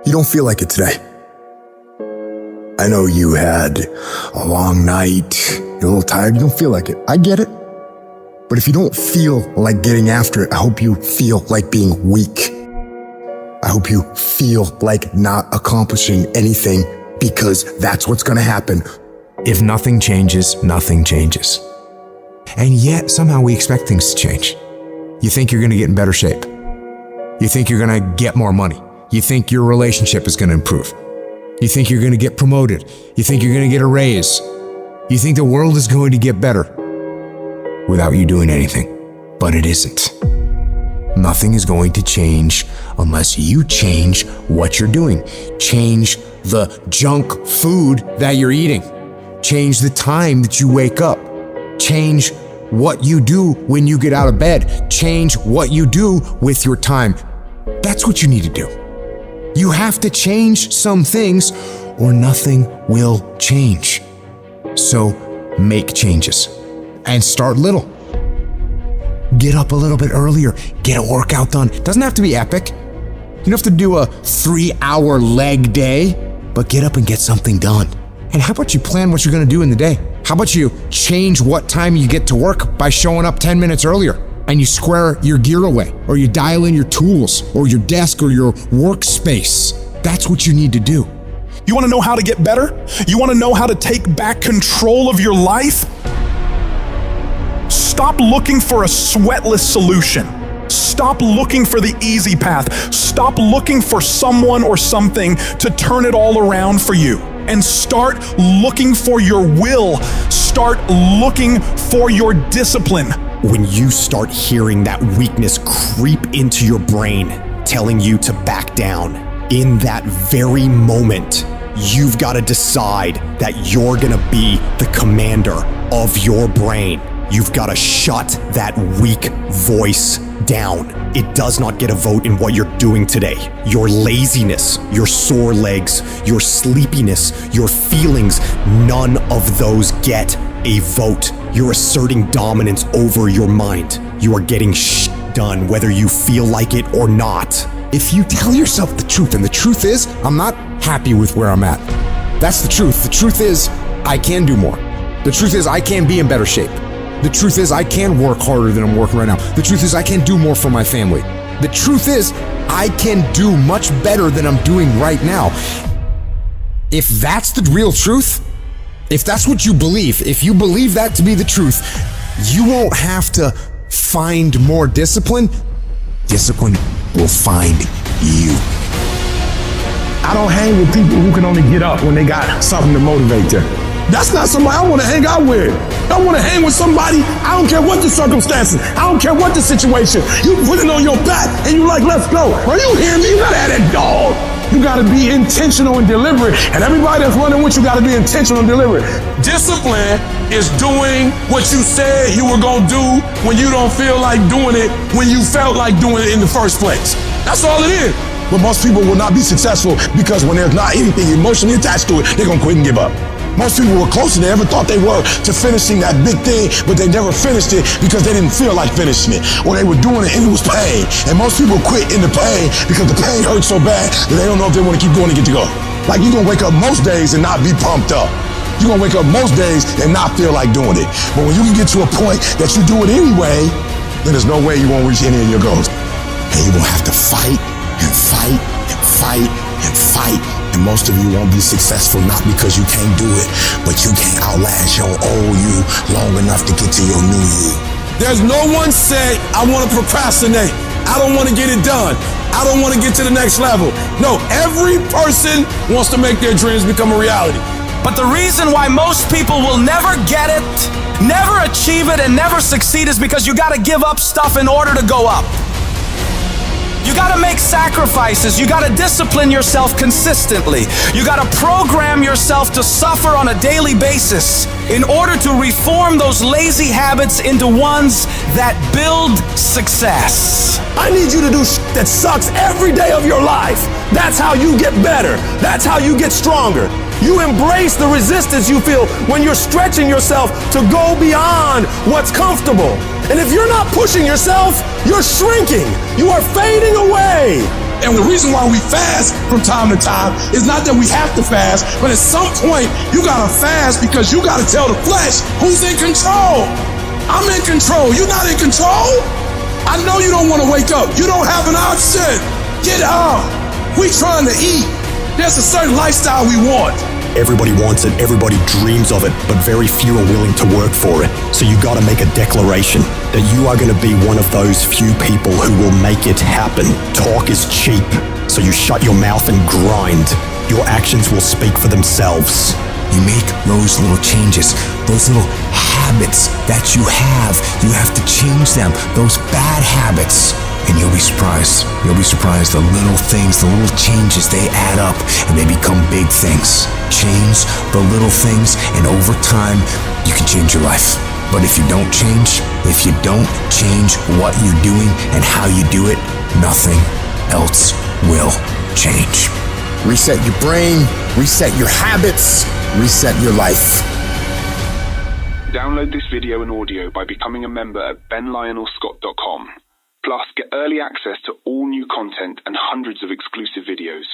you don't feel like it today. I know you had a long night, you're a little tired, you don't feel like it. I get it. But if you don't feel like getting after it, I hope you feel like being weak. I hope you feel like not accomplishing anything, because that's what's gonna happen. If nothing changes, nothing changes. And yet, somehow we expect things to change. You think you're gonna get in better shape. You think you're gonna get more money. You think your relationship is gonna improve. You think you're gonna get promoted. You think you're gonna get a raise. You think the world is going to get better without you doing anything. But it isn't. Nothing is going to change unless you change what you're doing. Change the junk food that you're eating. Change the time that you wake up. Change what you do when you get out of bed. Change what you do with your time. That's what you need to do. You have to change some things or nothing will change. So make changes and start little. Get up a little bit earlier. Get a workout done. It doesn't have to be epic. You don't have to do a 3-hour leg day, but get up and get something done. And how about you plan what you're gonna do in the day? How about you change what time you get to work by showing up 10 minutes earlier, and you square your gear away, or you dial in your tools, or your desk, or your workspace. That's what you need to do. You wanna know how to get better? You wanna know how to take back control of your life? Stop looking for a sweatless solution. Stop looking for the easy path. Stop looking for someone or something to turn it all around for you. And start looking for your will. Start looking for your discipline. When you start hearing that weakness creep into your brain, telling you to back down, in that very moment, you've got to decide that you're gonna be the commander of your brain. You've got to shut that weak voice down. It does not get a vote in what you're doing today. Your laziness, your sore legs, your sleepiness, your feelings, none of those get a vote. You're asserting dominance over your mind. You are getting done whether you feel like it or not. If you tell yourself the truth, and the truth is, I'm not happy with where I'm at. That's the truth. The truth is, I can do more. The truth is, I can be in better shape. The truth is, I can work harder than I'm working right now. The truth is, I can do more for my family. The truth is, I can do much better than I'm doing right now. If that's the real truth, if that's what you believe, if you believe that to be the truth, you won't have to find more discipline. Discipline will find you. I don't hang with people who can only get up when they got something to motivate them. That's not somebody I want to hang out with. I want to hang with somebody, I don't care what the circumstances, I don't care what the situation. You put it on your back and you like, let's go. Are you hearing me? You gotta have that dog. You gotta be intentional and deliberate. And everybody that's running with you gotta be intentional and deliberate. Discipline is doing what you said you were gonna do when you don't feel like doing it, when you felt like doing it in the first place. That's all it is. But most people will not be successful because when there's not anything emotionally attached to it, they're gonna quit and give up. Most people were closer than they ever thought they were to finishing that big thing, but they never finished it because they didn't feel like finishing it, or they were doing it and it was pain. And most people quit in the pain because the pain hurts so bad that they don't know if they want to keep going to get to go. Like, you're gonna wake up most days and not be pumped up. You're gonna wake up most days and not feel like doing it. But when you can get to a point that you do it anyway, then there's no way you won't reach any of your goals. And you're gonna have to fight and fight and fight and fight. And most of you won't be successful not because you can't do it, but you can't outlast your old you long enough to get to your new you. There's no one say, I want to procrastinate. I don't want to get it done. I don't want to get to the next level. No, every person wants to make their dreams become a reality. But the reason why most people will never get it, never achieve it, and never succeed is because you got to give up stuff in order to go up. You gotta make sacrifices. You gotta discipline yourself consistently. You gotta program yourself to suffer on a daily basis in order to reform those lazy habits into ones that build success. I need you to do that sucks every day of your life. That's how you get better. That's how you get stronger. You embrace the resistance you feel when you're stretching yourself to go beyond what's comfortable. And if you're not pushing yourself, you're shrinking. You are fading away. And the reason why we fast from time to time is not that we have to fast, but at some point you gotta fast because you gotta tell the flesh who's in control. I'm in control. You're not in control. I know you don't want to wake up. You don't have an option. Get up. We trying to eat. There's a certain lifestyle we want. Everybody wants it, everybody dreams of it, but very few are willing to work for it. So you gotta make a declaration that you are gonna be one of those few people who will make it happen. Talk is cheap, so you shut your mouth and grind. Your actions will speak for themselves. You make those little changes, those little habits that you have to change them, those bad habits. And you'll be surprised. You'll be surprised. The little things, the little changes, they add up and they become big things. Change the little things, and over time, you can change your life. But if you don't change what you're doing and how you do it, nothing else will change. Reset your brain, reset your habits, reset your life. Download this video and audio by becoming a member at benlionelscott.com. Plus, get early access to all new content and hundreds of exclusive videos.